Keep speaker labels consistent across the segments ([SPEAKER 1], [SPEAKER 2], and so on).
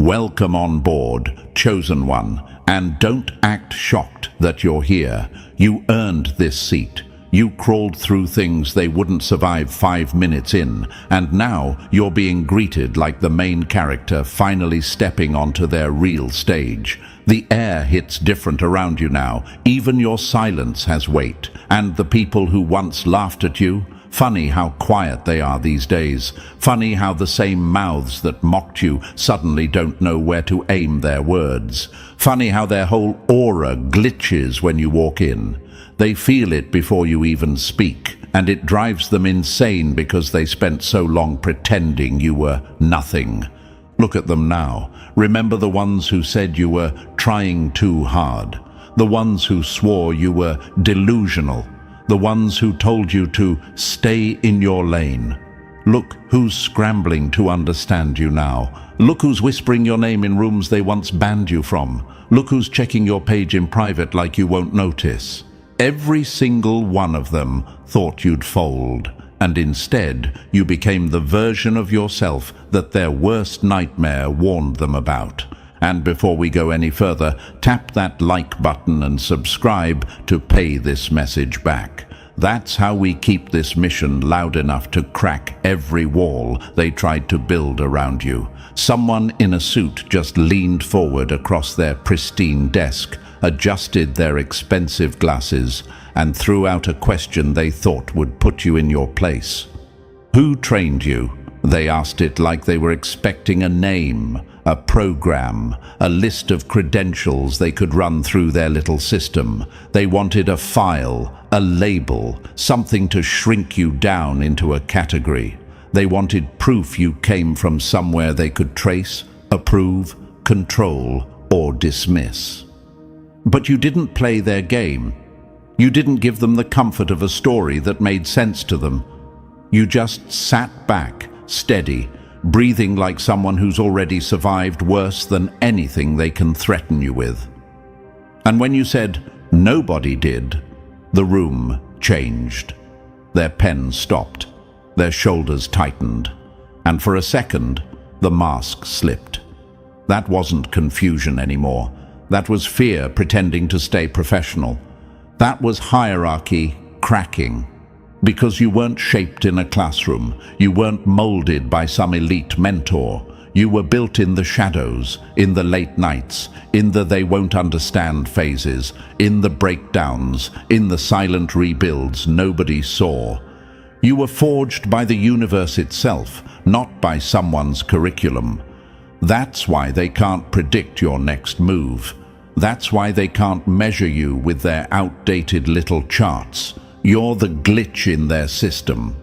[SPEAKER 1] Welcome on board, chosen one, and don't act shocked that you're here. You earned this seat. You crawled through things they wouldn't survive 5 minutes in, and now you're being greeted like the main character finally stepping onto their real stage. The air hits different around you now. Even your silence has weight. And the people who once laughed at you, funny how quiet they are these days. Funny how the same mouths that mocked you suddenly don't know where to aim their words. Funny how their whole aura glitches when you walk in. They feel it before you even speak, and it drives them insane because they spent so long pretending you were nothing. Look at them now. Remember the ones who said you were trying too hard. The ones who swore you were delusional. The ones who told you to stay in your lane. Look who's scrambling to understand you now. Look who's whispering your name in rooms they once banned you from. Look who's checking your page in private like you won't notice. Every single one of them thought you'd fold, and instead you became the version of yourself that their worst nightmare warned them about. And before we go any further, tap that like button and subscribe to pay this message back. That's how we keep this mission loud enough to crack every wall they tried to build around you. Someone in a suit just leaned forward across their pristine desk, adjusted their expensive glasses, and threw out a question they thought would put you in your place. Who trained you? They asked it like they were expecting a name, a program, a list of credentials they could run through their little system. They wanted a file, a label, something to shrink you down into a category. They wanted proof you came from somewhere they could trace, approve, control, or dismiss. But you didn't play their game. You didn't give them the comfort of a story that made sense to them. You just sat back, steady, breathing like someone who's already survived worse than anything they can threaten you with. And when you said, "Nobody did," the room changed. Their pen stopped, their shoulders tightened, and for a second, the mask slipped. That wasn't confusion anymore. That was fear pretending to stay professional. That was hierarchy cracking. Because you weren't shaped in a classroom, you weren't molded by some elite mentor. You were built in the shadows, in the late nights, in the they won't understand phases, in the breakdowns, in the silent rebuilds nobody saw. You were forged by the universe itself, not by someone's curriculum. That's why they can't predict your next move. That's why they can't measure you with their outdated little charts. You're the glitch in their system,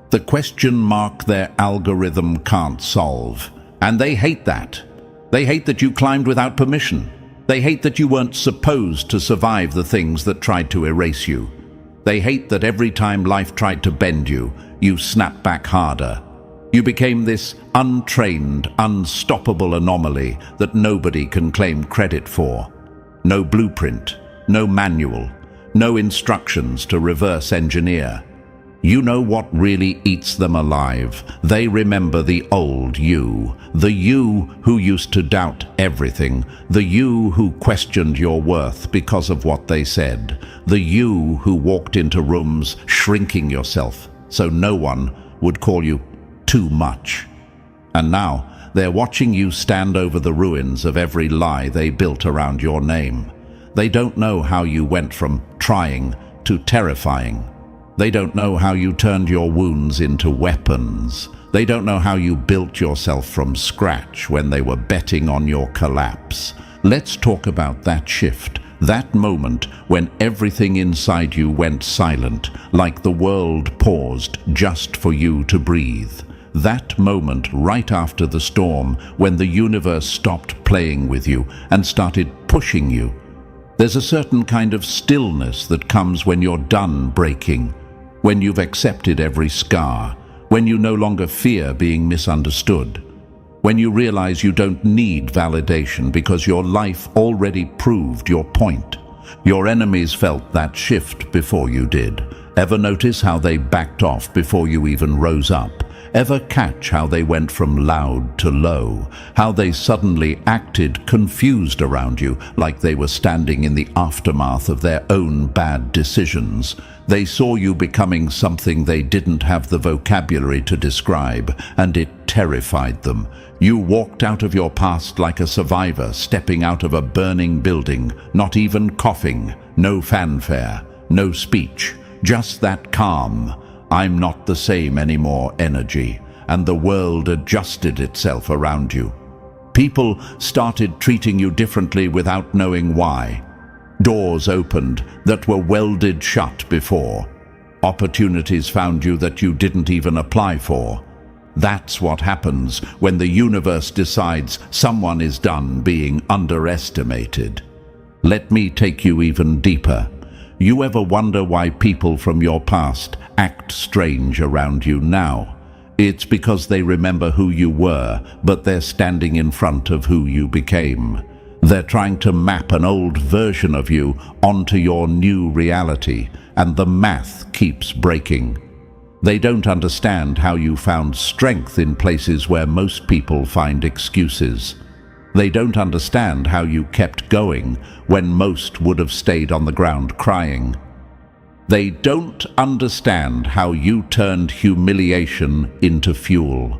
[SPEAKER 1] the question mark their algorithm can't solve. And they hate that. They hate that you climbed without permission. They hate that you weren't supposed to survive the things that tried to erase you. They hate that every time life tried to bend you, you snapped back harder. You became this untrained, unstoppable anomaly that nobody can claim credit for. No blueprint, no manual, no instructions to reverse engineer. You know what really eats them alive. They remember the old you, the you who used to doubt everything, the you who questioned your worth because of what they said, the you who walked into rooms shrinking yourself so no one would call you too much. And now they're watching you stand over the ruins of every lie they built around your name. They don't know how you went from trying to terrifying. They don't know how you turned your wounds into weapons. They don't know how you built yourself from scratch when they were betting on your collapse. Let's talk about that shift, that moment when everything inside you went silent, like the world paused just for you to breathe. That moment right after the storm, when the universe stopped playing with you and started pushing you. There's a certain kind of stillness that comes when you're done breaking, when you've accepted every scar, when you no longer fear being misunderstood, when you realize you don't need validation because your life already proved your point. Your enemies felt that shift before you did. Ever notice how they backed off before you even rose up? Ever catch how they went from loud to low? How they suddenly acted confused around you, like they were standing in the aftermath of their own bad decisions? They saw you becoming something they didn't have the vocabulary to describe, and it terrified them. You walked out of your past like a survivor stepping out of a burning building, not even coughing, no fanfare, no speech, just that calm, "I'm not the same anymore" energy, and the world adjusted itself around you. People started treating you differently without knowing why. Doors opened that were welded shut before. Opportunities found you that you didn't even apply for. That's what happens when the universe decides someone is done being underestimated. Let me take you even deeper. You ever wonder why people from your past act strange around you now? It's because they remember who you were, but they're standing in front of who you became. They're trying to map an old version of you onto your new reality, and the math keeps breaking. They don't understand how you found strength in places where most people find excuses. They don't understand how you kept going when most would have stayed on the ground crying. They don't understand how you turned humiliation into fuel.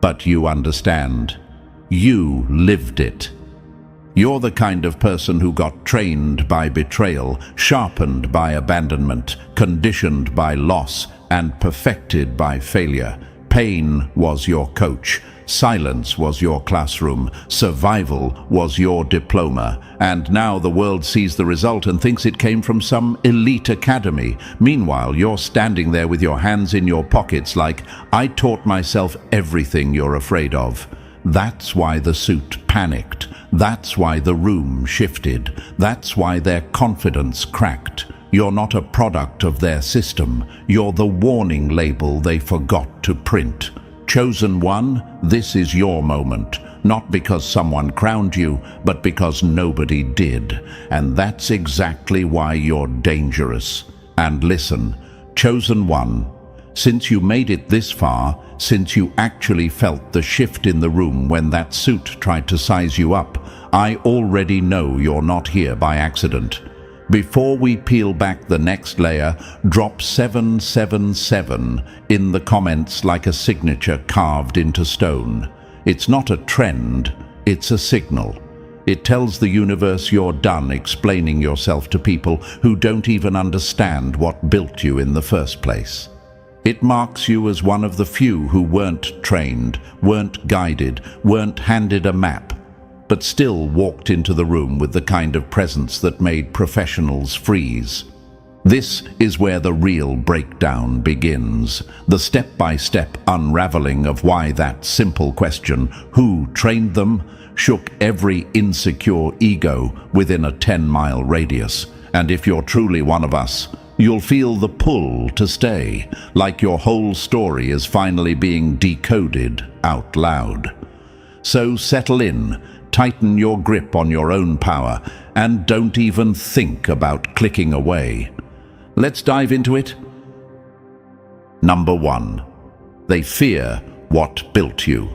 [SPEAKER 1] But you understand. You lived it. You're the kind of person who got trained by betrayal, sharpened by abandonment, conditioned by loss, and perfected by failure. Pain was your coach. Silence was your classroom. Survival was your diploma. And now the world sees the result and thinks it came from some elite academy. Meanwhile, you're standing there with your hands in your pockets like, "I taught myself everything you're afraid of." That's why the suit panicked. That's why the room shifted. That's why their confidence cracked. You're not a product of their system. You're the warning label they forgot to print. Chosen one, this is your moment. Not because someone crowned you, but because nobody did. And that's exactly why you're dangerous. And listen, chosen one, since you made it this far, since you actually felt the shift in the room when that suit tried to size you up, I already know you're not here by accident. Before we peel back the next layer, drop 777 in the comments like a signature carved into stone. It's not a trend, it's a signal. It tells the universe you're done explaining yourself to people who don't even understand what built you in the first place. It marks you as one of the few who weren't trained, weren't guided, weren't handed a map, but still walked into the room with the kind of presence that made professionals freeze. This is where the real breakdown begins, the step-by-step unraveling of why that simple question, "Who trained them?" shook every insecure ego within a 10-mile radius. And if you're truly one of us, you'll feel the pull to stay, like your whole story is finally being decoded out loud. So settle in, tighten your grip on your own power, and don't even think about clicking away. Let's dive into it. Number 1. They fear what built you.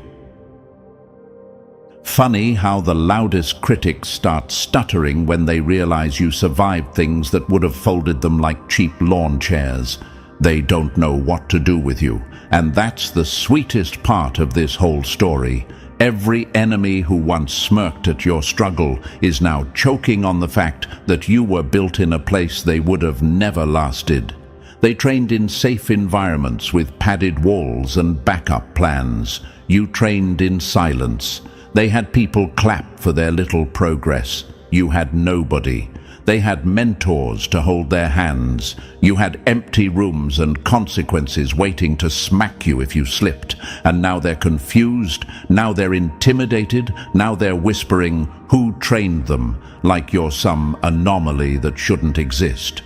[SPEAKER 1] Funny how the loudest critics start stuttering when they realize you survived things that would have folded them like cheap lawn chairs. They don't know what to do with you, and that's the sweetest part of this whole story. Every enemy who once smirked at your struggle is now choking on the fact that you were built in a place they would have never lasted. They trained in safe environments with padded walls and backup plans. You trained in silence. They had people clap for their little progress. You had nobody. They had mentors to hold their hands. You had empty rooms and consequences waiting to smack you if you slipped. And now they're confused, now they're intimidated, now they're whispering, "Who trained them?" like you're some anomaly that shouldn't exist.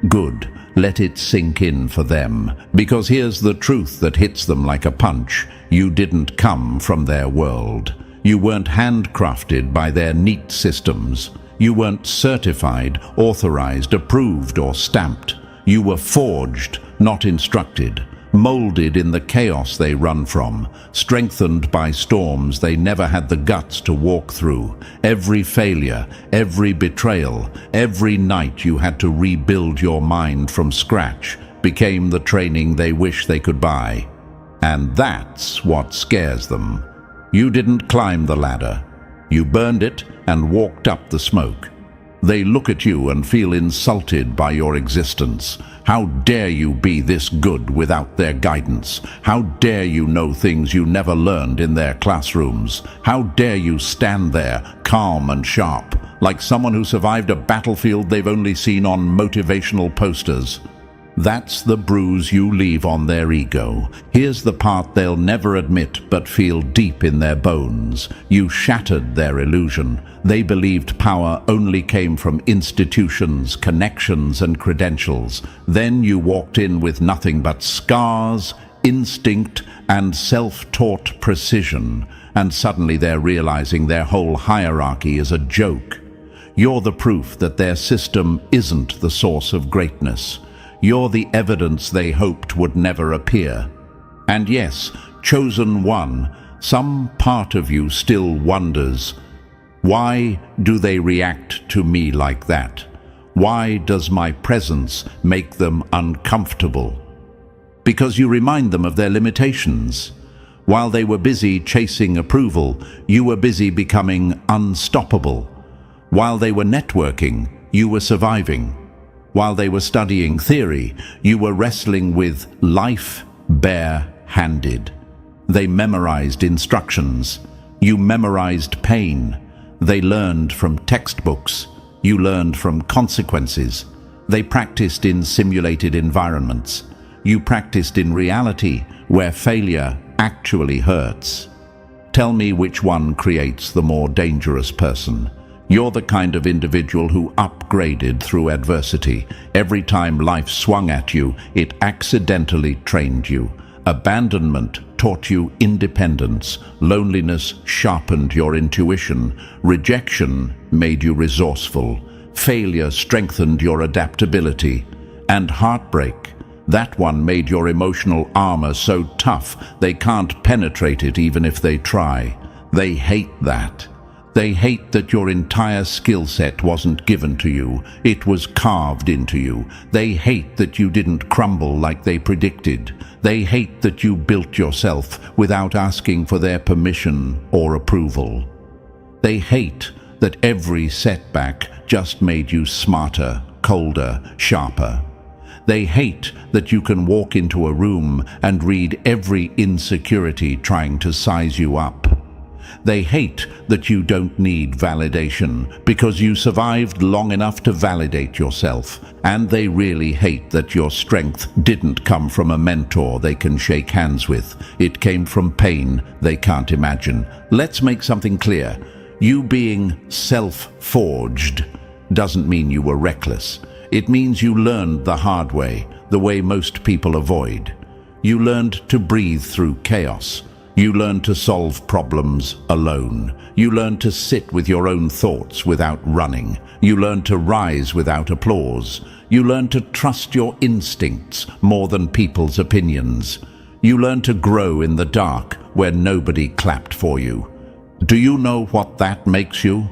[SPEAKER 1] Good. Let it sink in for them. Because here's the truth that hits them like a punch. You didn't come from their world. You weren't handcrafted by their neat systems. You weren't certified, authorized, approved, or stamped. You were forged, not instructed. molded in the chaos they run from, strengthened by storms they never had the guts to walk through. Every failure, every betrayal, every night you had to rebuild your mind from scratch became the training they wish they could buy. And that's what scares them. You didn't climb the ladder. You burned it and walked up the smoke. They look at you and feel insulted by your existence. How dare you be this good without their guidance? How dare you know things you never learned in their classrooms? How dare you stand there, calm and sharp, like someone who survived a battlefield they've only seen on motivational posters? That's the bruise you leave on their ego. Here's the part they'll never admit but feel deep in their bones. You shattered their illusion. They believed power only came from institutions, connections, and credentials. Then you walked in with nothing but scars, instinct, and self-taught precision. And suddenly they're realizing their whole hierarchy is a joke. You're the proof that their system isn't the source of greatness. You're the evidence they hoped would never appear. And yes, chosen one, some part of you still wonders, why do they react to me like that? Why does my presence make them uncomfortable? Because you remind them of their limitations. While they were busy chasing approval, you were busy becoming unstoppable. While they were networking, you were surviving. While they were studying theory, you were wrestling with life bare-handed. They memorized instructions. You memorized pain. They learned from textbooks. You learned from consequences. They practiced in simulated environments. You practiced in reality, where failure actually hurts. Tell me which one creates the more dangerous person. You're the kind of individual who upgraded through adversity. Every time life swung at you, it accidentally trained you. Abandonment taught you independence. Loneliness sharpened your intuition. Rejection made you resourceful. Failure strengthened your adaptability. And heartbreak, that one made your emotional armor so tough they can't penetrate it even if they try. They hate that. They hate that your entire skill set wasn't given to you. It was carved into you. They hate that you didn't crumble like they predicted. They hate that you built yourself without asking for their permission or approval. They hate that every setback just made you smarter, colder, sharper. They hate that you can walk into a room and read every insecurity trying to size you up. They hate that you don't need validation because you survived long enough to validate yourself. And they really hate that your strength didn't come from a mentor they can shake hands with. It came from pain they can't imagine. Let's make something clear. You being self-forged doesn't mean you were reckless. It means you learned the hard way, the way most people avoid. You learned to breathe through chaos. You learn to solve problems alone. You learn to sit with your own thoughts without running. You learn to rise without applause. You learn to trust your instincts more than people's opinions. You learn to grow in the dark where nobody clapped for you. Do you know what that makes you?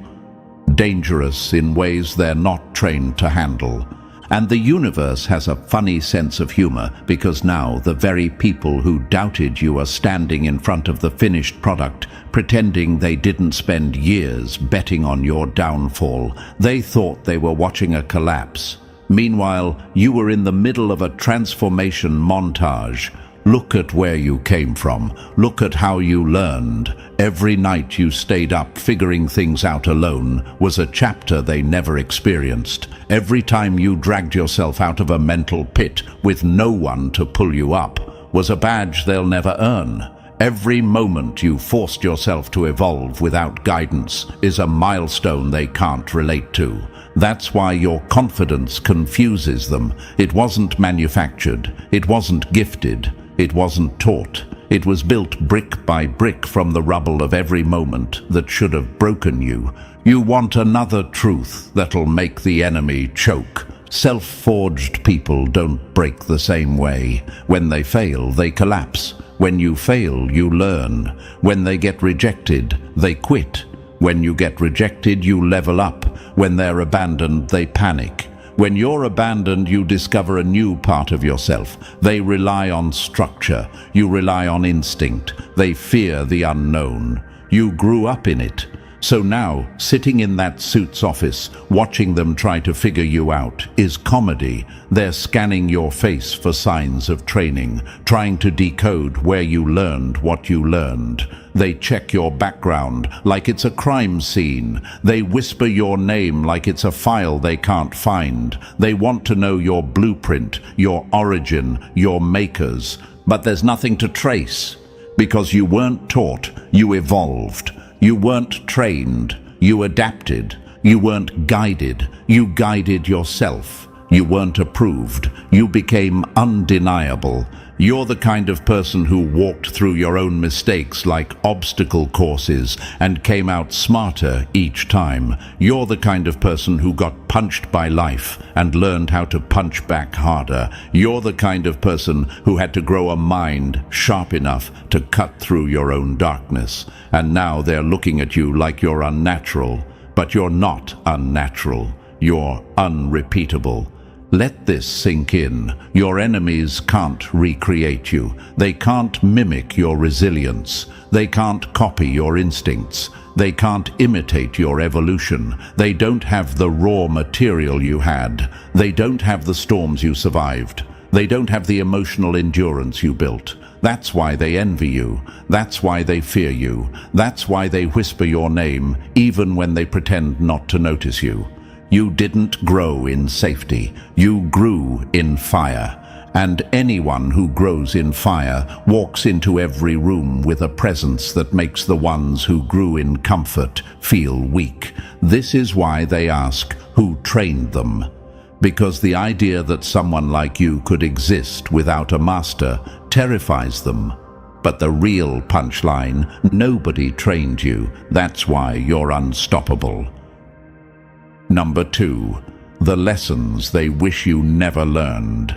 [SPEAKER 1] Dangerous in ways they're not trained to handle. And the universe has a funny sense of humor because now the very people who doubted you are standing in front of the finished product, pretending they didn't spend years betting on your downfall. They thought they were watching a collapse. Meanwhile, you were in the middle of a transformation montage. Look at where you came from. Look at how you learned. Every night you stayed up figuring things out alone was a chapter they never experienced. Every time you dragged yourself out of a mental pit with no one to pull you up was a badge they'll never earn. Every moment you forced yourself to evolve without guidance is a milestone they can't relate to. That's why your confidence confuses them. It wasn't manufactured. It wasn't gifted. It wasn't taught. It was built brick by brick from the rubble of every moment that should have broken you. You want another truth that'll make the enemy choke. Self-forged people don't break the same way. When they fail, they collapse. When you fail, you learn. When they get rejected, they quit. When you get rejected, you level up. When they're abandoned, they panic. When you're abandoned, you discover a new part of yourself. They rely on structure. You rely on instinct. They fear the unknown. You grew up in it. So now, sitting in that suit's office, watching them try to figure you out, is comedy. They're scanning your face for signs of training, trying to decode where you learned what you learned. They check your background like it's a crime scene. They whisper your name like it's a file they can't find. They want to know your blueprint, your origin, your makers. But there's nothing to trace, because you weren't taught, you evolved. You weren't trained, you adapted. You weren't guided, you guided yourself. You weren't approved, you became undeniable. You're the kind of person who walked through your own mistakes like obstacle courses and came out smarter each time. You're the kind of person who got punched by life and learned how to punch back harder. You're the kind of person who had to grow a mind sharp enough to cut through your own darkness. And now they're looking at you like you're unnatural. But you're not unnatural. You're unrepeatable. Let this sink in. Your enemies can't recreate you. They can't mimic your resilience. They can't copy your instincts. They can't imitate your evolution. They don't have the raw material you had. They don't have the storms you survived. They don't have the emotional endurance you built. That's why they envy you. That's why they fear you. That's why they whisper your name, even when they pretend not to notice you. You didn't grow in safety. You grew in fire. And anyone who grows in fire walks into every room with a presence that makes the ones who grew in comfort feel weak. This is why they ask, who trained them? Because the idea that someone like you could exist without a master terrifies them. But the real punchline, nobody trained you. That's why you're unstoppable. Number 2, the lessons they wish you never learned.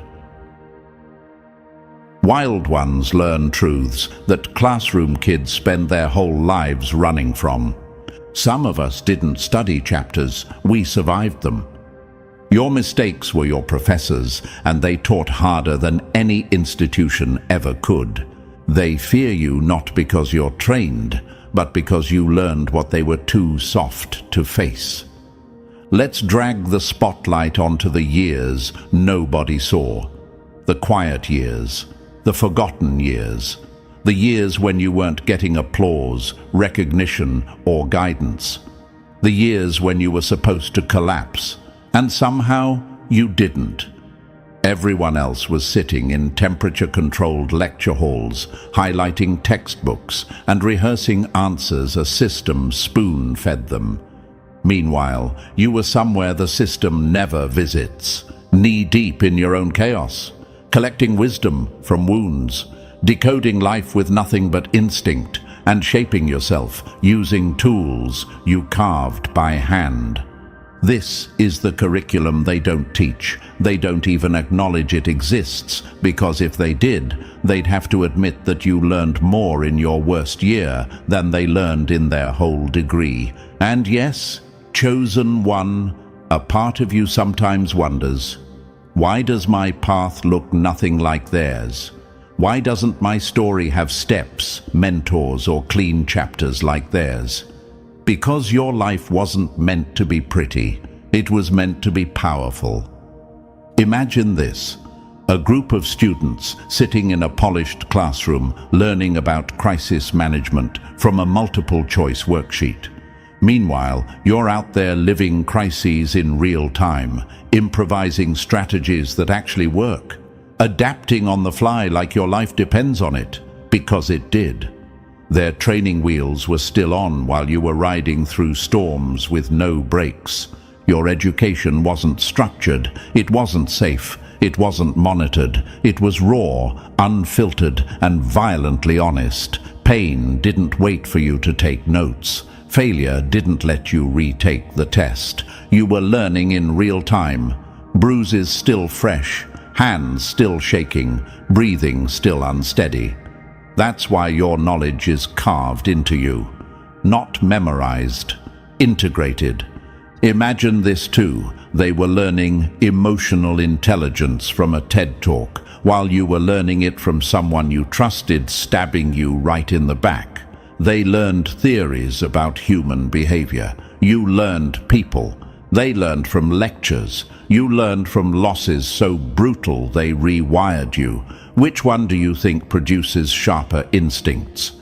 [SPEAKER 1] Wild ones learn truths that classroom kids spend their whole lives running from. Some of us didn't study chapters, we survived them. Your mistakes were your professors, and they taught harder than any institution ever could. They fear you not because you're trained, but because you learned what they were too soft to face. Let's drag the spotlight onto the years nobody saw. The quiet years, the forgotten years, the years when you weren't getting applause, recognition, or guidance. The years when you were supposed to collapse, and somehow you didn't. Everyone else was sitting in temperature-controlled lecture halls, highlighting textbooks and rehearsing answers a system spoon-fed them. Meanwhile, you were somewhere the system never visits, knee-deep in your own chaos, collecting wisdom from wounds, decoding life with nothing but instinct, and shaping yourself using tools you carved by hand. This is the curriculum they don't teach. They don't even acknowledge it exists, because if they did, they'd have to admit that you learned more in your worst year than they learned in their whole degree. And yes, chosen one, a part of you sometimes wonders, why does my path look nothing like theirs? Why doesn't my story have steps, mentors, or clean chapters like theirs? Because your life wasn't meant to be pretty, it was meant to be powerful. Imagine this, a group of students sitting in a polished classroom learning about crisis management from a multiple-choice worksheet. Meanwhile, you're out there living crises in real time, improvising strategies that actually work, adapting on the fly like your life depends on it, because it did. Their training wheels were still on while you were riding through storms with no brakes. Your education wasn't structured, it wasn't safe, it wasn't monitored, it was raw, unfiltered, and violently honest. Pain didn't wait for you to take notes. Failure didn't let you retake the test. You were learning in real time, Bruises still fresh, hands still shaking, breathing still unsteady. That's why your knowledge is carved into you, not memorized, integrated. Imagine this too. They were learning emotional intelligence from a TED Talk, while you were learning it from someone you trusted stabbing you right in the back. They learned theories about human behavior. You learned people. They learned from lectures. You learned from losses so brutal they rewired you. Which one do you think produces sharper instincts?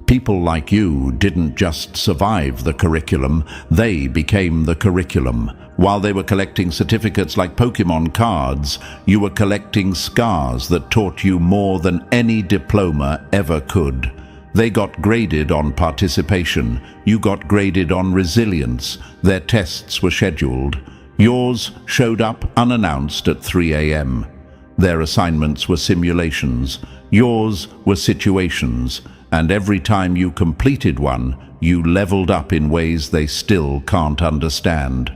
[SPEAKER 1] People like you didn't just survive the curriculum, they became the curriculum. While they were collecting certificates like Pokemon cards, you were collecting scars that taught you more than any diploma ever could. They got graded on participation, you got graded on resilience. Their tests were scheduled. Yours showed up unannounced at 3 a.m. Their assignments were simulations. Yours were situations. And every time you completed one, you leveled up in ways they still can't understand.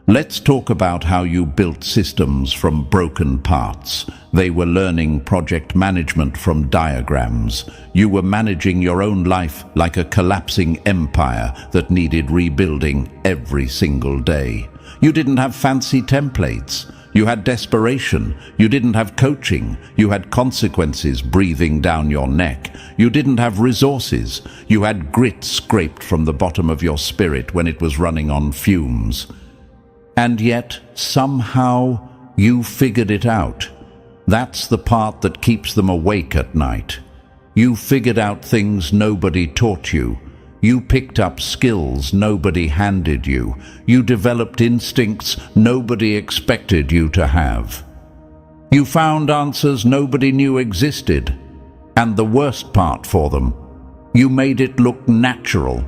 [SPEAKER 1] Let's talk about how you built systems from broken parts. They were learning project management from diagrams. You were managing your own life like a collapsing empire that needed rebuilding every single day. You didn't have fancy templates. You had desperation. You didn't have coaching. You had consequences breathing down your neck. You didn't have resources. You had grit scraped from the bottom of your spirit when it was running on fumes. And yet, somehow, you figured it out. That's the part that keeps them awake at night. You figured out things nobody taught you. You picked up skills nobody handed you. You developed instincts nobody expected you to have. You found answers nobody knew existed. And the worst part for them, you made it look natural.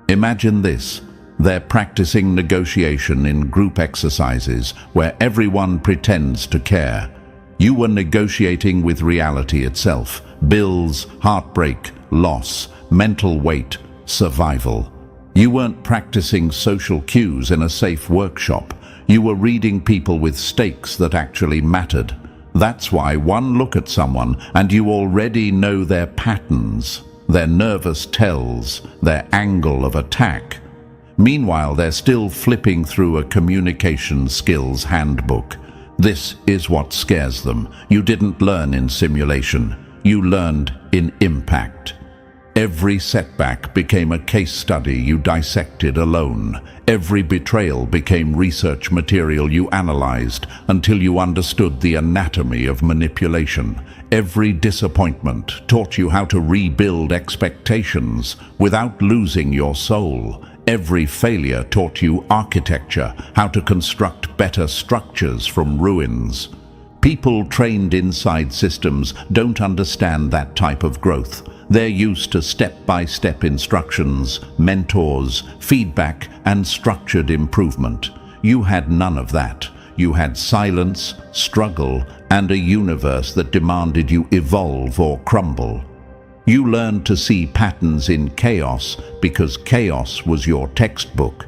[SPEAKER 1] Imagine this. They're practicing negotiation in group exercises where everyone pretends to care. You were negotiating with reality itself. Bills, heartbreak, loss, mental weight, survival. You weren't practicing social cues in a safe workshop. You were reading people with stakes that actually mattered. That's why one look at someone and you already know their patterns, their nervous tells, their angle of attack. Meanwhile, they're still flipping through a communication skills handbook. This is what scares them. You didn't learn in simulation. You learned in impact. Every setback became a case study you dissected alone. Every betrayal became research material you analyzed until you understood the anatomy of manipulation. Every disappointment taught you how to rebuild expectations without losing your soul. Every failure taught you architecture, how to construct better structures from ruins. People trained inside systems don't understand that type of growth. They're used to step-by-step instructions, mentors, feedback, and structured improvement. You had none of that. You had silence, struggle, and a universe that demanded you evolve or crumble. You learned to see patterns in chaos because chaos was your textbook.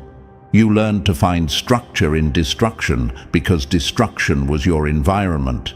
[SPEAKER 1] You learned to find structure in destruction because destruction was your environment.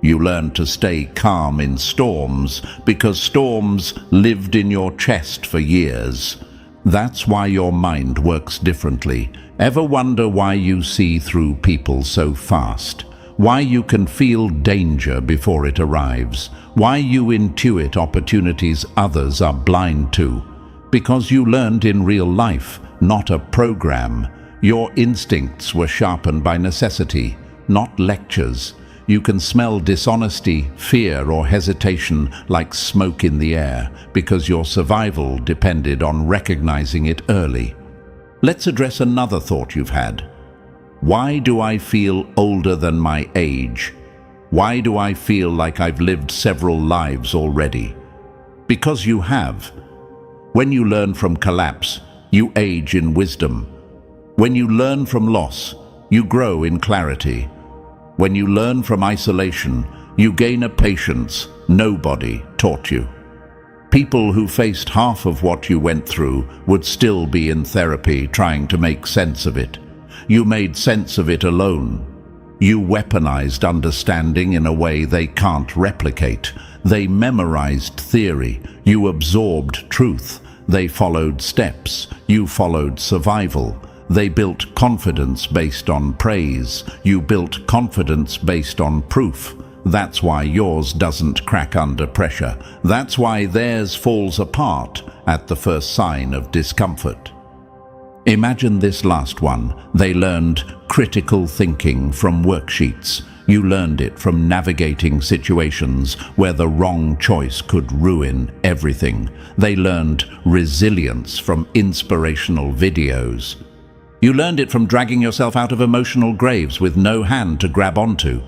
[SPEAKER 1] You learned to stay calm in storms because storms lived in your chest for years. That's why your mind works differently. Ever wonder why you see through people so fast? Why you can feel danger before it arrives? Why you intuit opportunities others are blind to? Because you learned in real life, not a program. Your instincts were sharpened by necessity, not lectures. You can smell dishonesty, fear, or hesitation like smoke in the air because your survival depended on recognizing it early. Let's address another thought you've had. Why do I feel older than my age? Why do I feel like I've lived several lives already? Because you have. When you learn from collapse, you age in wisdom. When you learn from loss, you grow in clarity. When you learn from isolation, you gain a patience nobody taught you. People who faced half of what you went through would still be in therapy trying to make sense of it. You made sense of it alone. You weaponized understanding in a way they can't replicate. They memorized theory. You absorbed truth. They followed steps. You followed survival. They built confidence based on praise. You built confidence based on proof. That's why yours doesn't crack under pressure. That's why theirs falls apart at the first sign of discomfort. Imagine this last one. They learned critical thinking from worksheets. You learned it from navigating situations where the wrong choice could ruin everything. They learned resilience from inspirational videos. You learned it from dragging yourself out of emotional graves with no hand to grab onto.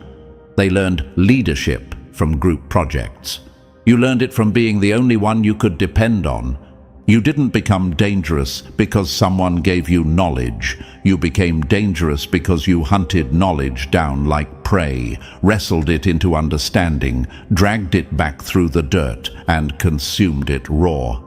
[SPEAKER 1] They learned leadership from group projects. You learned it from being the only one you could depend on. You didn't become dangerous because someone gave you knowledge. You became dangerous because you hunted knowledge down like prey, wrestled it into understanding, dragged it back through the dirt, and consumed it raw.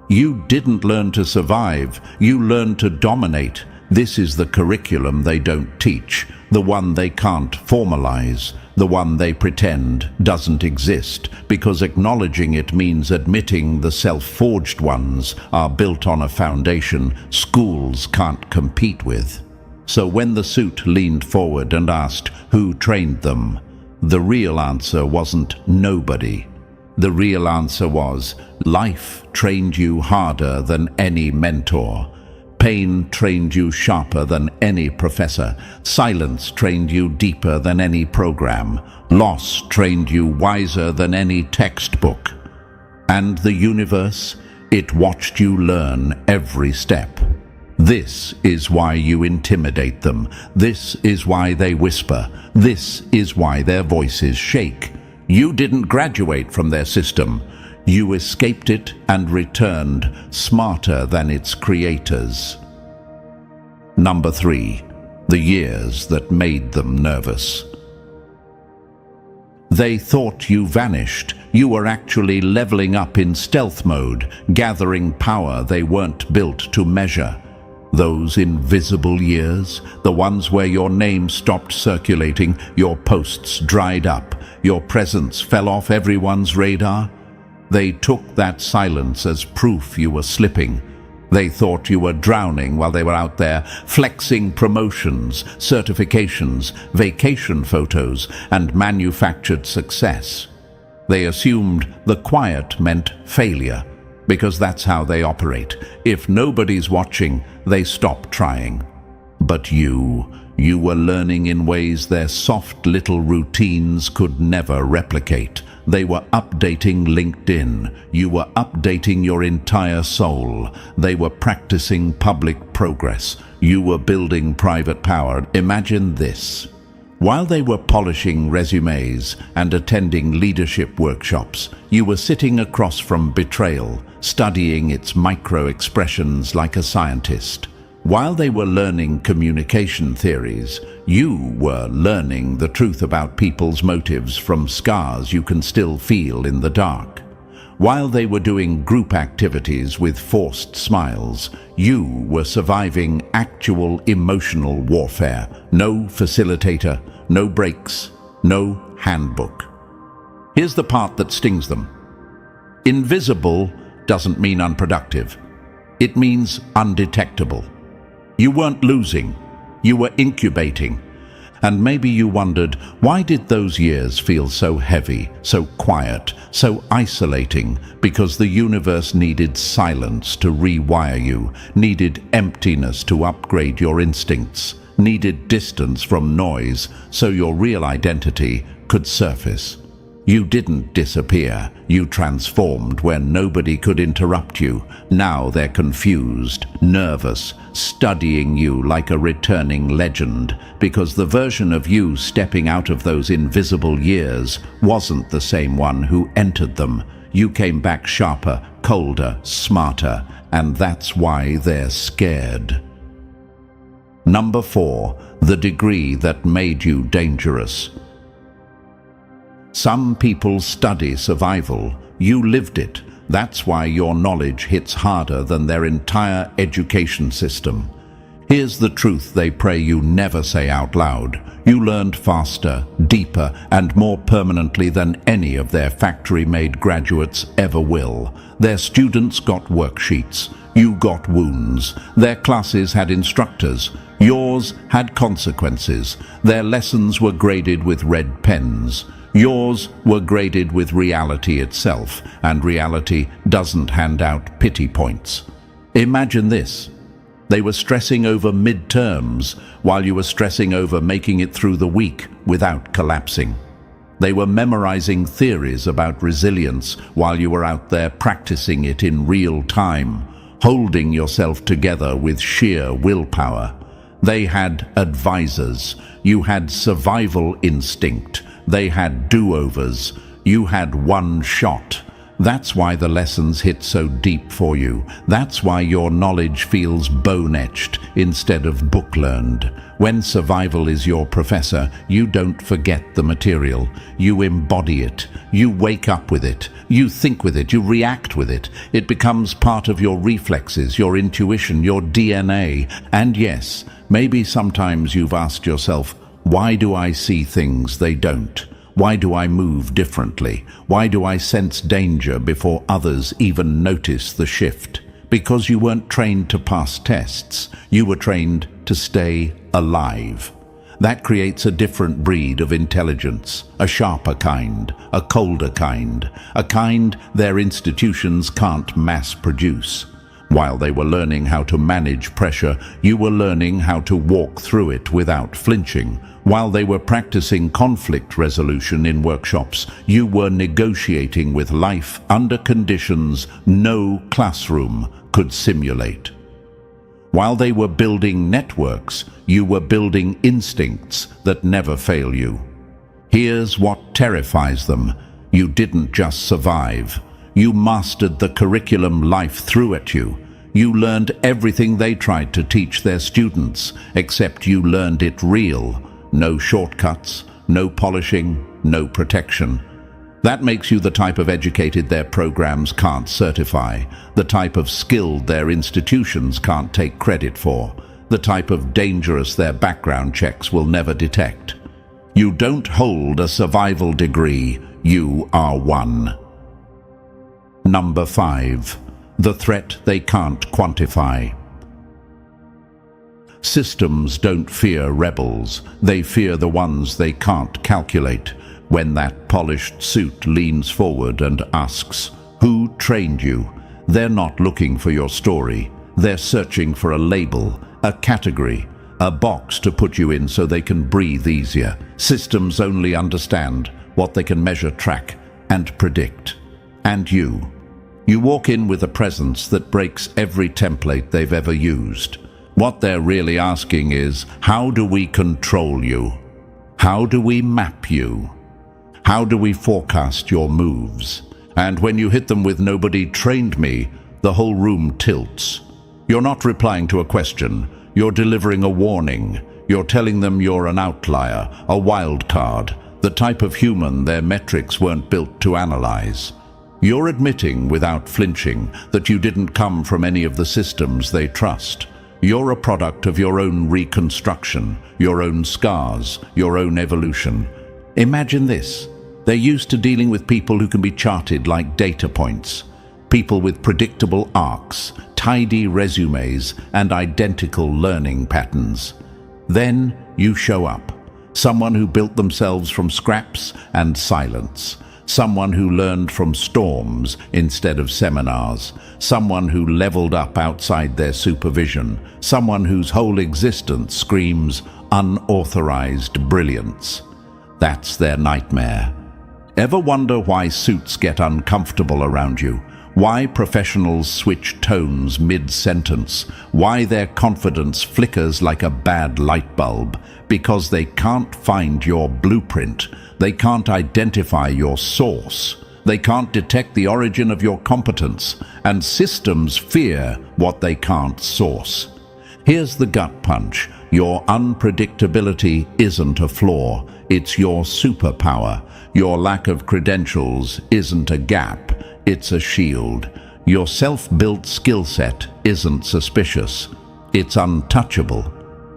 [SPEAKER 1] You didn't learn to survive, you learned to dominate. This is the curriculum they don't teach, the one they can't formalize, the one they pretend doesn't exist, because acknowledging it means admitting the self-forged ones are built on a foundation schools can't compete with. So when the suit leaned forward and asked who trained them, the real answer wasn't nobody. The real answer was life trained you harder than any mentor. Pain trained you sharper than any professor. Silence trained you deeper than any program. Loss trained you wiser than any textbook. And the universe, it watched you learn every step. This is why you intimidate them. This is why they whisper. This is why their voices shake. You didn't graduate from their system. You escaped it and returned smarter than its creators. Number 3, the years that made them nervous. They thought you vanished. You were actually leveling up in stealth mode, gathering power they weren't built to measure. Those invisible years, the ones where your name stopped circulating, your posts dried up, your presence fell off everyone's radar. They took that silence as proof you were slipping. They thought you were drowning while they were out there flexing promotions, certifications, vacation photos, and manufactured success. They assumed the quiet meant failure, because that's how they operate. If nobody's watching, they stop trying. But you were learning in ways their soft little routines could never replicate. They were updating LinkedIn. You were updating your entire soul. They were practicing public progress. You were building private power. Imagine this. While they were polishing resumes and attending leadership workshops, you were sitting across from betrayal, studying its micro-expressions like a scientist. While they were learning communication theories, you were learning the truth about people's motives from scars you can still feel in the dark. While they were doing group activities with forced smiles, you were surviving actual emotional warfare. No facilitator, no breaks, no handbook. Here's the part that stings them. Invisible doesn't mean unproductive. It means undetectable. You weren't losing, you were incubating. And maybe you wondered, why did those years feel so heavy, so quiet, so isolating? Because the universe needed silence to rewire you, needed emptiness to upgrade your instincts, needed distance from noise so your real identity could surface. You didn't disappear, you transformed when nobody could interrupt you. Now they're confused, nervous, studying you like a returning legend, because the version of you stepping out of those invisible years wasn't the same one who entered them. You came back sharper, colder, smarter, and that's why they're scared. Number 4, the degree that made you dangerous. Some people study survival. You lived it. That's why your knowledge hits harder than their entire education system. Here's the truth they pray you never say out loud. You learned faster, deeper, and more permanently than any of their factory-made graduates ever will. Their students got worksheets. You got wounds. Their classes had instructors. Yours had consequences. Their lessons were graded with red pens. Yours were graded with reality itself, and reality doesn't hand out pity points. Imagine this. They were stressing over midterms while you were stressing over making it through the week without collapsing. They were memorizing theories about resilience while you were out there practicing it in real time, holding yourself together with sheer willpower. They had advisors. You had survival instinct. They had do-overs. You had one shot. That's why the lessons hit so deep for you. That's why your knowledge feels bone-etched instead of book-learned. When survival is your professor, you don't forget the material. You embody it. You wake up with it. You think with it. You react with it. It becomes part of your reflexes, your intuition, your DNA. And yes, maybe sometimes you've asked yourself, why do I see things they don't? Why do I move differently? Why do I sense danger before others even notice the shift? Because you weren't trained to pass tests. You were trained to stay alive. That creates a different breed of intelligence, a sharper kind, a colder kind, a kind their institutions can't mass produce. While they were learning how to manage pressure, you were learning how to walk through it without flinching. While they were practicing conflict resolution in workshops, you were negotiating with life under conditions no classroom could simulate. While they were building networks, you were building instincts that never fail you. Here's what terrifies them. You didn't just survive. You mastered the curriculum life threw at you. You learned everything they tried to teach their students, except you learned it real. No shortcuts, no polishing, no protection. That makes you the type of educated their programs can't certify, the type of skilled their institutions can't take credit for, the type of dangerous their background checks will never detect. You don't hold a survival degree, you are one. Number 5. The threat they can't quantify. Systems don't fear rebels, they fear the ones they can't calculate. When that polished suit leans forward and asks, "Who trained you?" they're not looking for your story. They're searching for a label, a category, a box to put you in so they can breathe easier. Systems only understand what they can measure, track, and predict. And you walk in with a presence that breaks every template they've ever used. What they're really asking is, how do we control you? How do we map you? How do we forecast your moves? And when you hit them with "nobody trained me," the whole room tilts. You're not replying to a question. You're delivering a warning. You're telling them you're an outlier, a wild card, the type of human their metrics weren't built to analyze. You're admitting without flinching that you didn't come from any of the systems they trust. You're a product of your own reconstruction, your own scars, your own evolution. Imagine this. They're used to dealing with people who can be charted like data points. People with predictable arcs, tidy resumes, and identical learning patterns. Then you show up. Someone who built themselves from scraps and silence. Someone who learned from storms instead of seminars. Someone who leveled up outside their supervision. Someone whose whole existence screams unauthorized brilliance. That's their nightmare. Ever wonder why suits get uncomfortable around you? Why professionals switch tones mid-sentence? Why their confidence flickers like a bad light bulb? Because they can't find your blueprint. They can't identify your source. They can't detect the origin of your competence. And systems fear what they can't source. Here's the gut punch. Your unpredictability isn't a flaw. It's your superpower. Your lack of credentials isn't a gap. It's a shield. Your self-built skill set isn't suspicious. It's untouchable.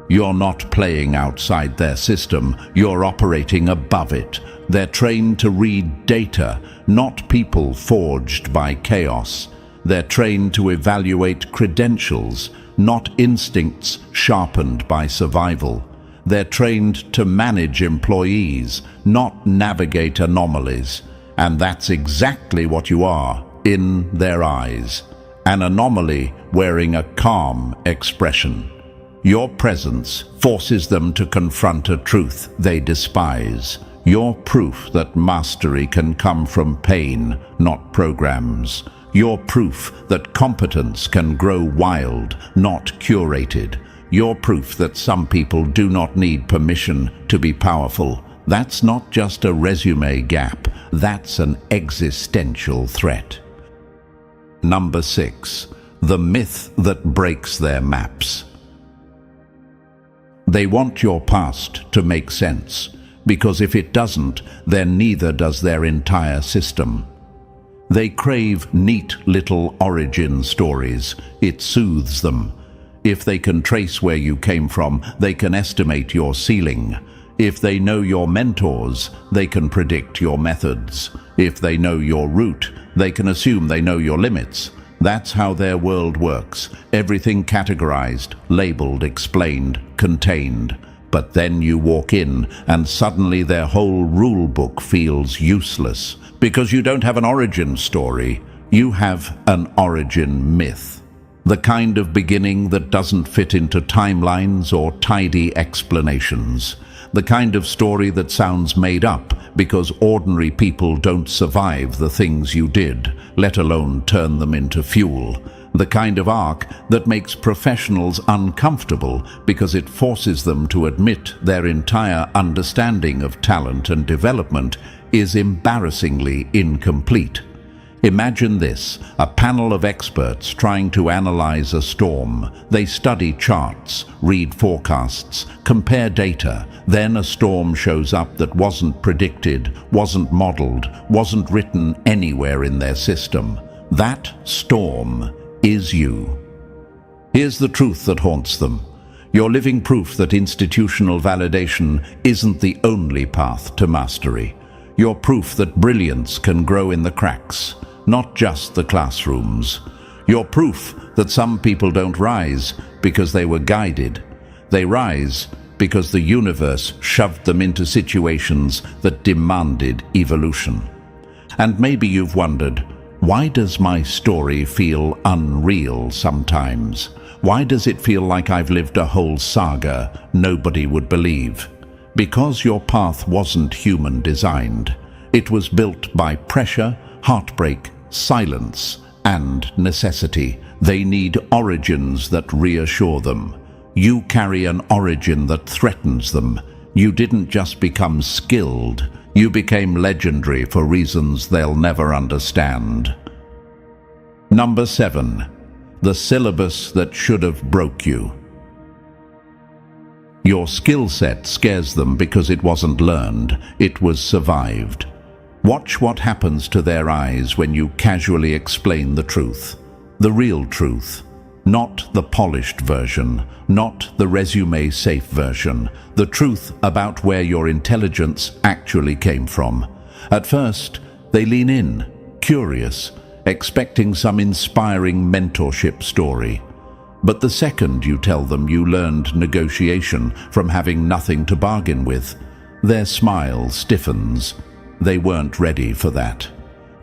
[SPEAKER 1] You're not playing outside their system, you're operating above it. They're trained to read data, not people forged by chaos. They're trained to evaluate credentials, not instincts sharpened by survival. They're trained to manage employees, not navigate anomalies. And that's exactly what you are, in their eyes. An anomaly wearing a calm expression. Your presence forces them to confront a truth they despise. You're proof that mastery can come from pain, not programs. You're proof that competence can grow wild, not curated. You're proof that some people do not need permission to be powerful. That's not just a resume gap, that's an existential threat. Number 6. The myth that breaks their maps. They want your past to make sense, because if it doesn't, then neither does their entire system. They crave neat little origin stories. It soothes them. If they can trace where you came from, they can estimate your ceiling. If they know your mentors, they can predict your methods. If they know your route, they can assume they know your limits. That's how their world works. Everything categorized, labeled, explained, contained. But then you walk in, and suddenly their whole rule book feels useless. Because you don't have an origin story, you have an origin myth. The kind of beginning that doesn't fit into timelines or tidy explanations. The kind of story that sounds made up because ordinary people don't survive the things you did, let alone turn them into fuel. The kind of arc that makes professionals uncomfortable because it forces them to admit their entire understanding of talent and development is embarrassingly incomplete. Imagine this, a panel of experts trying to analyze a storm. They study charts, read forecasts, compare data. Then a storm shows up that wasn't predicted, wasn't modeled, wasn't written anywhere in their system. That storm is you. Here's the truth that haunts them. You're living proof that institutional validation isn't the only path to mastery. You're proof that brilliance can grow in the cracks, not just the classrooms. You're proof that some people don't rise because they were guided. They rise because the universe shoved them into situations that demanded evolution. And maybe you've wondered, why does my story feel unreal sometimes? Why does it feel like I've lived a whole saga nobody would believe? Because your path wasn't human designed. It was built by pressure, heartbreak, silence, and necessity. They need origins that reassure them. You carry an origin that threatens them. You didn't just become skilled, you became legendary for reasons they'll never understand. Number 7. The syllabus that should have broke you. Your skill set scares them because it wasn't learned, it was survived. Watch what happens to their eyes when you casually explain the truth. The real truth. Not the polished version, not the resume-safe version. The truth about where your intelligence actually came from. At first, they lean in, curious, expecting some inspiring mentorship story. But the second you tell them you learned negotiation from having nothing to bargain with, their smile stiffens. They weren't ready for that.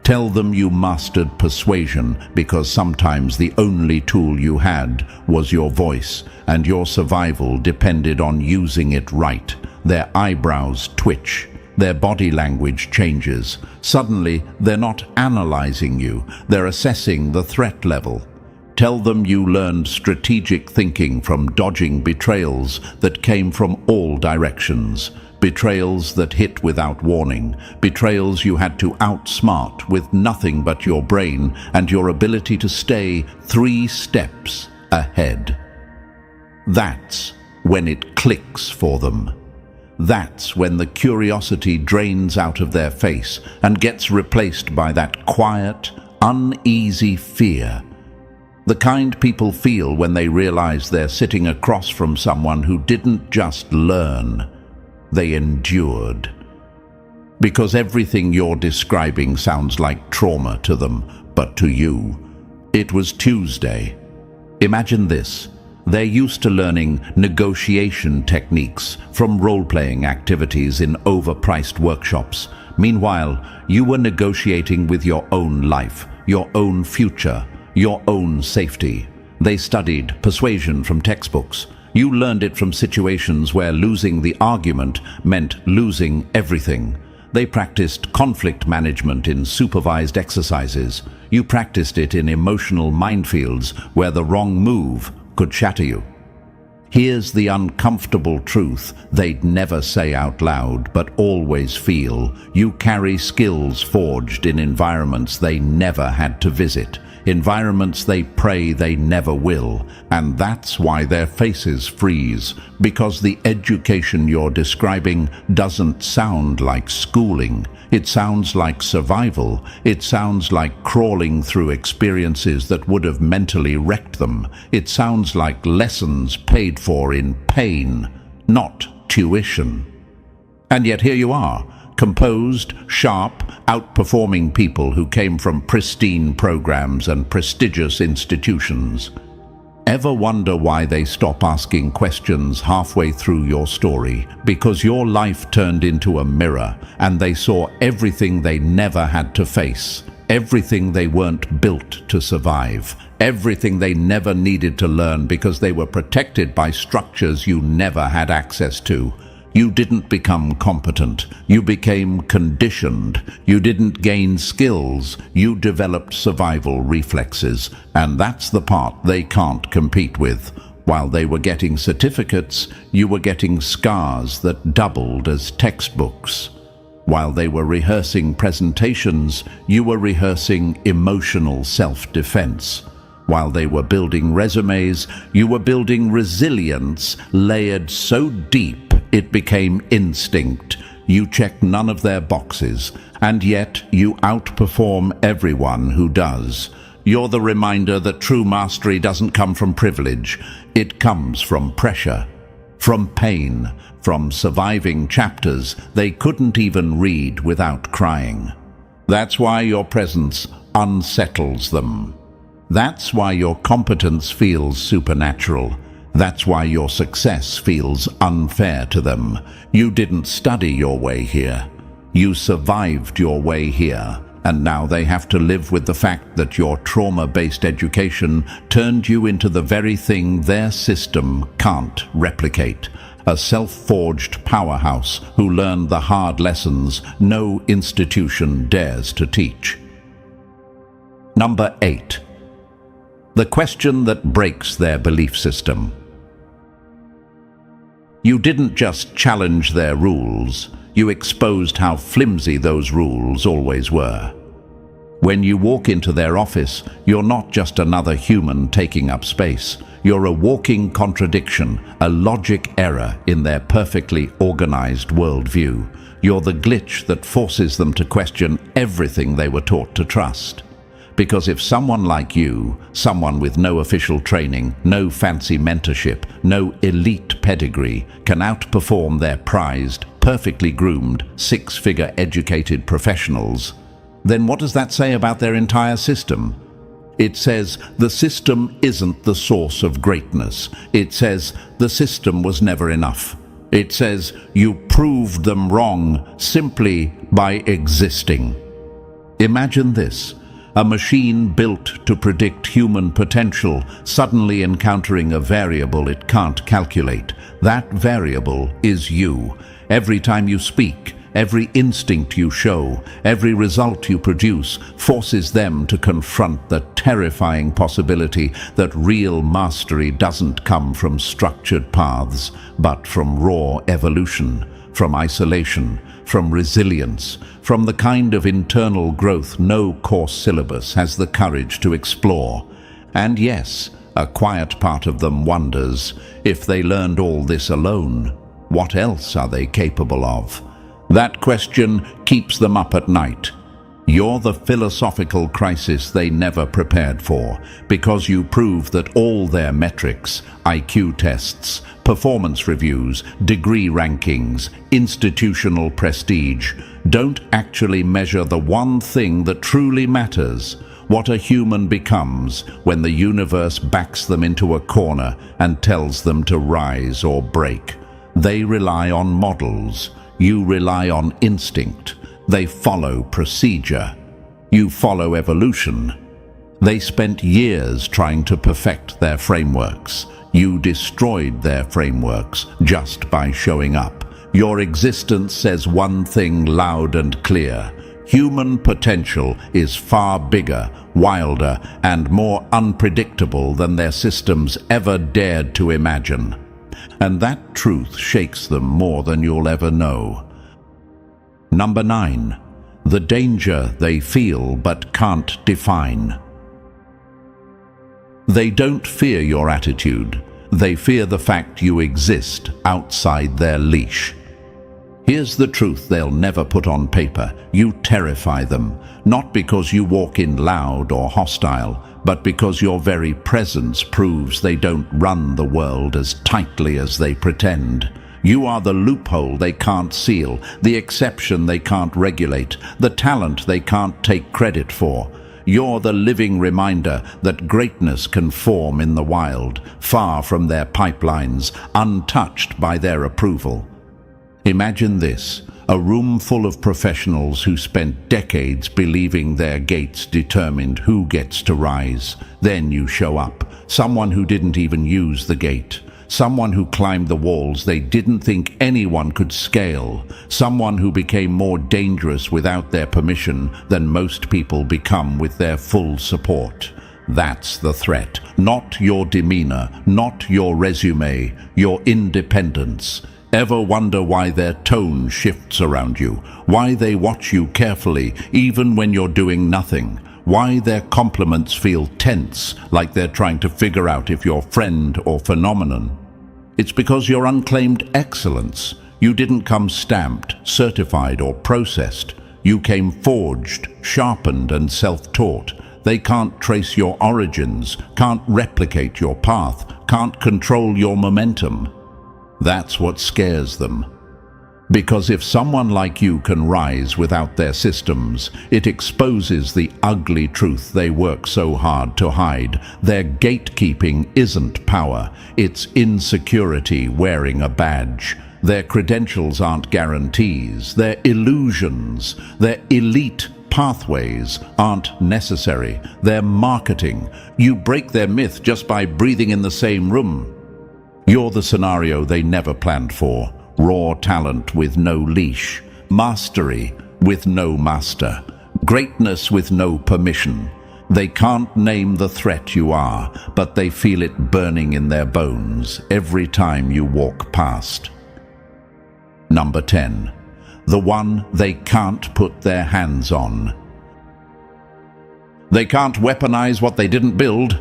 [SPEAKER 1] Tell them you mastered persuasion because sometimes the only tool you had was your voice, and your survival depended on using it right. Their eyebrows twitch. Their body language changes. Suddenly, they're not analyzing you. They're assessing the threat level. Tell them you learned strategic thinking from dodging betrayals that came from all directions. Betrayals that hit without warning. Betrayals you had to outsmart with nothing but your brain and your ability to stay 3 steps ahead. That's when it clicks for them. That's when the curiosity drains out of their face and gets replaced by that quiet, uneasy fear. The kind people feel when they realize they're sitting across from someone who didn't just learn, they endured. Because everything you're describing sounds like trauma to them, but to you, it was Tuesday. Imagine this. They're used to learning negotiation techniques from role-playing activities in overpriced workshops. Meanwhile, you were negotiating with your own life, your own future, your own safety. They studied persuasion from textbooks. You learned it from situations where losing the argument meant losing everything. They practiced conflict management in supervised exercises. You practiced it in emotional minefields where the wrong move could shatter you. Here's the uncomfortable truth they'd never say out loud, but always feel. You carry skills forged in environments they never had to visit, environments they pray they never will, and that's why their faces freeze, because the education you're describing doesn't sound like schooling. It sounds like survival. It sounds like crawling through experiences that would have mentally wrecked them. It sounds like lessons paid for in pain, not tuition. And yet here you are, composed, sharp, outperforming people who came from pristine programs and prestigious institutions. Ever wonder why they stop asking questions halfway through your story? Because your life turned into a mirror and they saw everything they never had to face, everything they weren't built to survive, everything they never needed to learn because they were protected by structures you never had access to. You didn't become competent. You became conditioned. You didn't gain skills. You developed survival reflexes. And that's the part they can't compete with. While they were getting certificates, you were getting scars that doubled as textbooks. While they were rehearsing presentations, you were rehearsing emotional self-defense. While they were building resumes, you were building resilience layered so deep it became instinct. You check none of their boxes, and yet you outperform everyone who does. You're the reminder that true mastery doesn't come from privilege. It comes from pressure, from pain, from surviving chapters they couldn't even read without crying. That's why your presence unsettles them. That's why your competence feels supernatural. That's why your success feels unfair to them. You didn't study your way here. You survived your way here. And now they have to live with the fact that your trauma-based education turned you into the very thing their system can't replicate. A self-forged powerhouse who learned the hard lessons no institution dares to teach. Number 8. The question that breaks their belief system. You didn't just challenge their rules, you exposed how flimsy those rules always were. When you walk into their office, you're not just another human taking up space. You're a walking contradiction, a logic error in their perfectly organized worldview. You're the glitch that forces them to question everything they were taught to trust. Because if someone like you, someone with no official training, no fancy mentorship, no elite pedigree, can outperform their prized, perfectly groomed, six-figure educated professionals, then what does that say about their entire system? It says the system isn't the source of greatness. It says the system was never enough. It says you proved them wrong simply by existing. Imagine this. A machine built to predict human potential suddenly encountering a variable it can't calculate. That variable is you. Every time you speak, every instinct you show, every result you produce forces them to confront the terrifying possibility that real mastery doesn't come from structured paths, but from raw evolution, from isolation, from resilience, from the kind of internal growth no course syllabus has the courage to explore. And yes, a quiet part of them wonders, if they learned all this alone, what else are they capable of? That question keeps them up at night. You're the philosophical crisis they never prepared for, because you prove that all their metrics, IQ tests, performance reviews, degree rankings, institutional prestige, don't actually measure the one thing that truly matters: what a human becomes when the universe backs them into a corner and tells them to rise or break. They rely on models. You rely on instinct. They follow procedure. You follow evolution. They spent years trying to perfect their frameworks. You destroyed their frameworks just by showing up. Your existence says one thing loud and clear: human potential is far bigger, wilder, and more unpredictable than their systems ever dared to imagine. And that truth shakes them more than you'll ever know. Number 9. The danger they feel but can't define. They don't fear your attitude. They fear the fact you exist outside their leash. Here's the truth they'll never put on paper: you terrify them, not because you walk in loud or hostile, but because your very presence proves they don't run the world as tightly as they pretend. You are the loophole they can't seal, the exception they can't regulate, the talent they can't take credit for. You're the living reminder that greatness can form in the wild, far from their pipelines, untouched by their approval. Imagine this: a room full of professionals who spent decades believing their gates determined who gets to rise. Then you show up, someone who didn't even use the gate, someone who climbed the walls they didn't think anyone could scale, someone who became more dangerous without their permission than most people become with their full support. That's the threat, not your demeanor, not your resume, your independence. Ever wonder why their tone shifts around you? Why they watch you carefully even when you're doing nothing? Why their compliments feel tense, like they're trying to figure out if you're friend or phenomenon? It's because you're unclaimed excellence. You didn't come stamped, certified, or processed. You came forged, sharpened, and self-taught. They can't trace your origins, can't replicate your path, can't control your momentum. That's what scares them. Because if someone like you can rise without their systems, it exposes the ugly truth they work so hard to hide. Their gatekeeping isn't power, it's insecurity wearing a badge. Their credentials aren't guarantees, they're illusions. Their elite pathways aren't necessary, they're marketing. You break their myth just by breathing in the same room. You're the scenario they never planned for: raw talent with no leash, mastery with no master, greatness with no permission. They can't name the threat you are, but they feel it burning in their bones every time you walk past. Number 10. The one they can't put their hands on. They can't weaponize what they didn't build,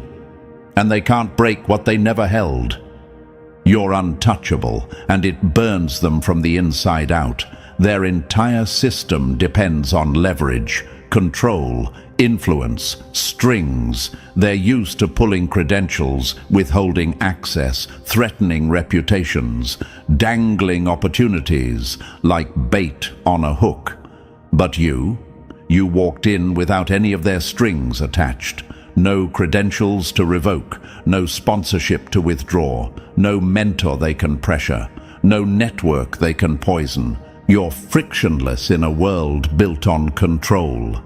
[SPEAKER 1] and they can't break what they never held. You're untouchable, and it burns them from the inside out. Their entire system depends on leverage, control, influence, strings. They're used to pulling credentials, withholding access, threatening reputations, dangling opportunities like bait on a hook. But you walked in without any of their strings attached. No credentials to revoke, no sponsorship to withdraw, no mentor they can pressure, no network they can poison. You're frictionless in a world built on control.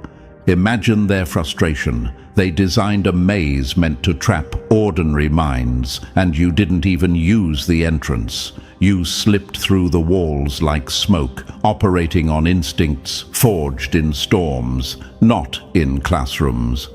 [SPEAKER 1] Imagine their frustration. They designed a maze meant to trap ordinary minds, and you didn't even use the entrance. You slipped through the walls like smoke, operating on instincts forged in storms, not in classrooms.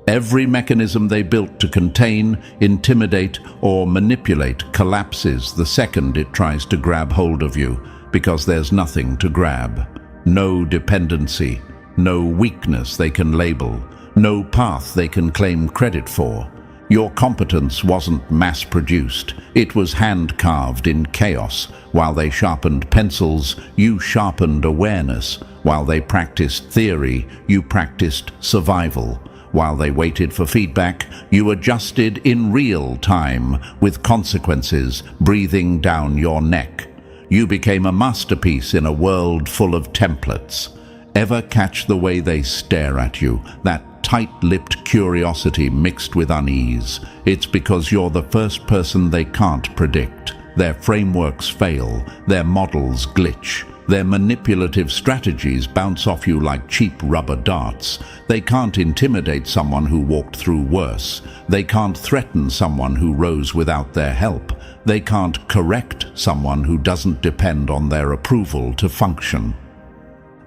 [SPEAKER 1] Every mechanism they built to contain, intimidate, or manipulate collapses the second it tries to grab hold of you, because there's nothing to grab. No dependency, no weakness they can label, no path they can claim credit for. Your competence wasn't mass-produced. It was hand-carved in chaos. While they sharpened pencils, you sharpened awareness. While they practiced theory, you practiced survival. While they waited for feedback, you adjusted in real time, with consequences breathing down your neck. You became a masterpiece in a world full of templates. Ever catch the way they stare at you, that tight-lipped curiosity mixed with unease? It's because you're the first person they can't predict. Their frameworks fail, their models glitch. Their manipulative strategies bounce off you like cheap rubber darts. They can't intimidate someone who walked through worse. They can't threaten someone who rose without their help. They can't correct someone who doesn't depend on their approval to function.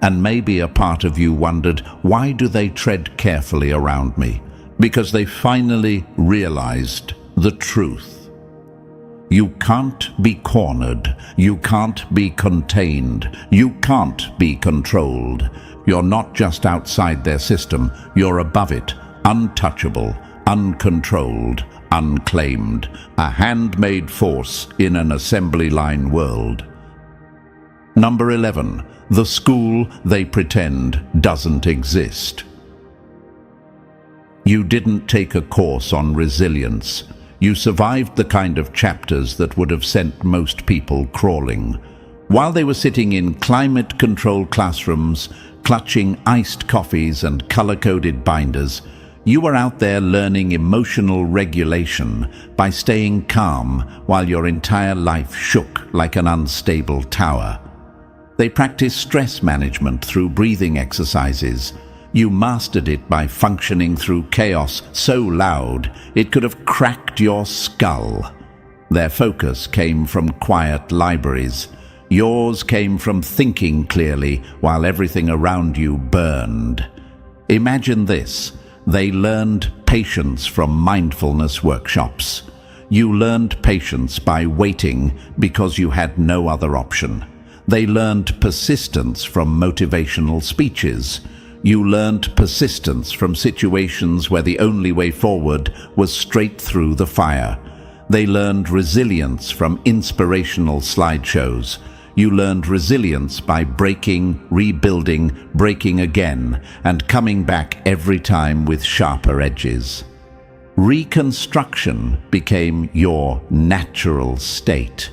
[SPEAKER 1] And maybe a part of you wondered, why do they tread carefully around me? Because they finally realized the truth. You can't be cornered. You can't be contained. You can't be controlled. You're not just outside their system. You're above it, untouchable, uncontrolled, unclaimed, a handmade force in an assembly line world. Number 11. The school they pretend doesn't exist. You didn't take a course on resilience. You survived the kind of chapters that would have sent most people crawling. While they were sitting in climate-controlled classrooms, clutching iced coffees and color-coded binders, you were out there learning emotional regulation by staying calm while your entire life shook like an unstable tower. They practiced stress management through breathing exercises. You mastered it by functioning through chaos so loud it could have cracked your skull. Their focus came from quiet libraries. Yours came from thinking clearly while everything around you burned. Imagine this. They learned patience from mindfulness workshops. You learned patience by waiting because you had no other option. They learned persistence from motivational speeches. You learned persistence from situations where the only way forward was straight through the fire. They learned resilience from inspirational slideshows. You learned resilience by breaking, rebuilding, breaking again, and coming back every time with sharper edges. Reconstruction became your natural state.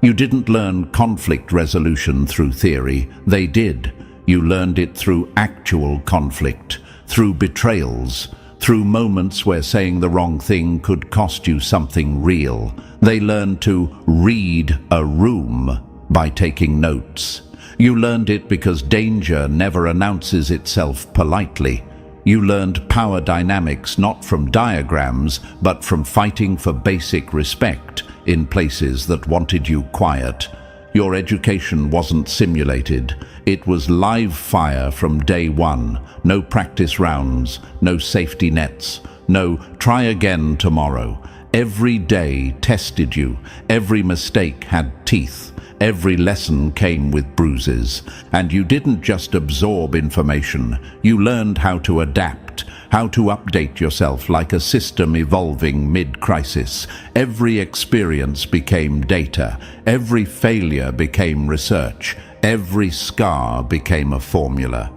[SPEAKER 1] You didn't learn conflict resolution through theory. They did. You learned it through actual conflict, through betrayals, through moments where saying the wrong thing could cost you something real. They learned to read a room by taking notes. You learned it because danger never announces itself politely. You learned power dynamics not from diagrams, but from fighting for basic respect in places that wanted you quiet. Your education wasn't simulated. It was live fire from day one. No practice rounds, no safety nets, no try again tomorrow. Every day tested you. Every mistake had teeth. Every lesson came with bruises. And you didn't just absorb information. You learned how to adapt, how to update yourself like a system evolving mid-crisis. Every experience became data. Every failure became research. Every scar became a formula.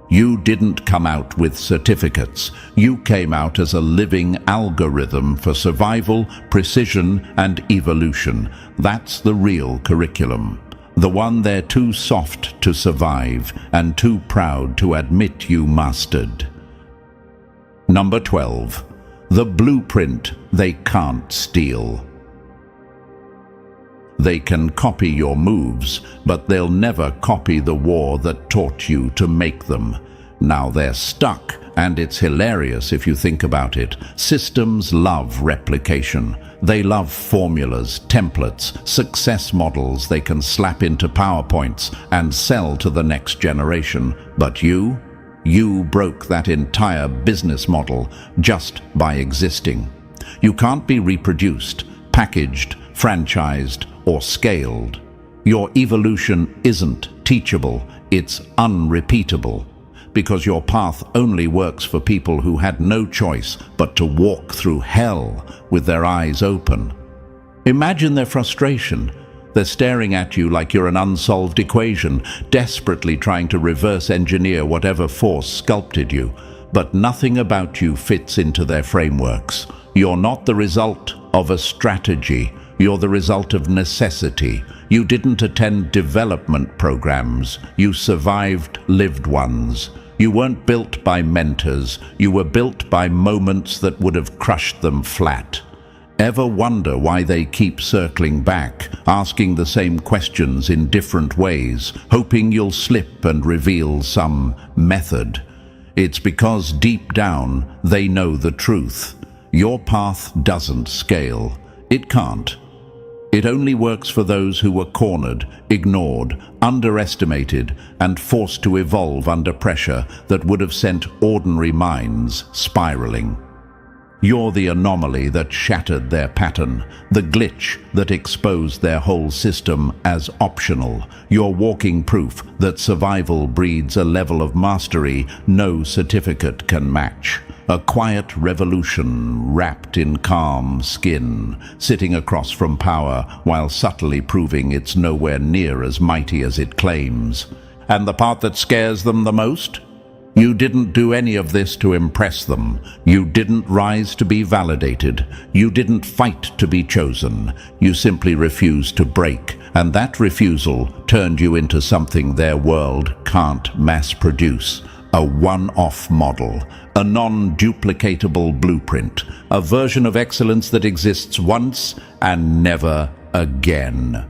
[SPEAKER 1] You didn't come out with certificates. You came out as a living algorithm for survival, precision, and evolution. That's the real curriculum. The one they're too soft to survive and too proud to admit you mastered. Number 12. The blueprint they can't steal. They can copy your moves, but they'll never copy the war that taught you to make them. Now they're stuck, and it's hilarious if you think about it. Systems love replication. They love formulas, templates, success models they can slap into PowerPoints and sell to the next generation. But you broke that entire business model just by existing. You can't be reproduced, packaged, franchised, or scaled. Your evolution isn't teachable, it's unrepeatable. because your path only works for people who had no choice but to walk through hell with their eyes open. Imagine their frustration. They're staring at you like you're an unsolved equation, desperately trying to reverse engineer whatever force sculpted you. But nothing about you fits into their frameworks. You're not the result of a strategy. You're the result of necessity. You didn't attend development programs. You survived lived ones. You weren't built by mentors. You were built by moments that would have crushed them flat. Ever wonder why they keep circling back, asking the same questions in different ways, hoping you'll slip and reveal some method? It's because deep down they know the truth. Your path doesn't scale. It can't. It only works for those who were cornered, ignored, underestimated, and forced to evolve under pressure that would have sent ordinary minds spiraling. You're the anomaly that shattered their pattern, the glitch that exposed their whole system as optional. You're walking proof that survival breeds a level of mastery no certificate can match. A quiet revolution wrapped in calm skin, sitting across from power while subtly proving it's nowhere near as mighty as it claims. And the part that scares them the most? You didn't do any of this to impress them. You didn't rise to be validated. You didn't fight to be chosen. You simply refused to break, and that refusal turned you into something their world can't mass produce. A one-off model, a non-duplicatable blueprint, a version of excellence that exists once and never again.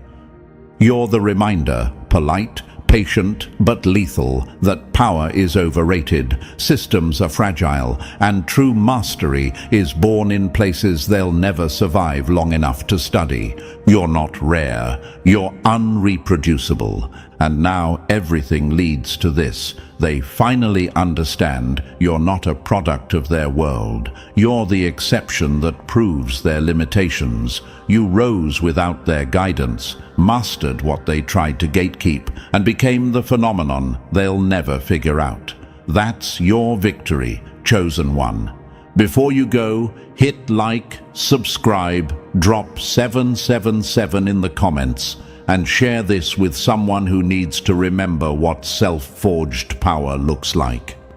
[SPEAKER 1] You're the reminder, polite, patient, but lethal, that power is overrated, systems are fragile, and true mastery is born in places they'll never survive long enough to study. You're not rare, you're unreproducible. And now everything leads to this. They finally understand you're not a product of their world. You're the exception that proves their limitations. You rose without their guidance, mastered what they tried to gatekeep, and became the phenomenon they'll never figure out. That's your victory, chosen one. Before you go, hit like, subscribe, drop 777 in the comments, and share this with someone who needs to remember what self-forged power looks like.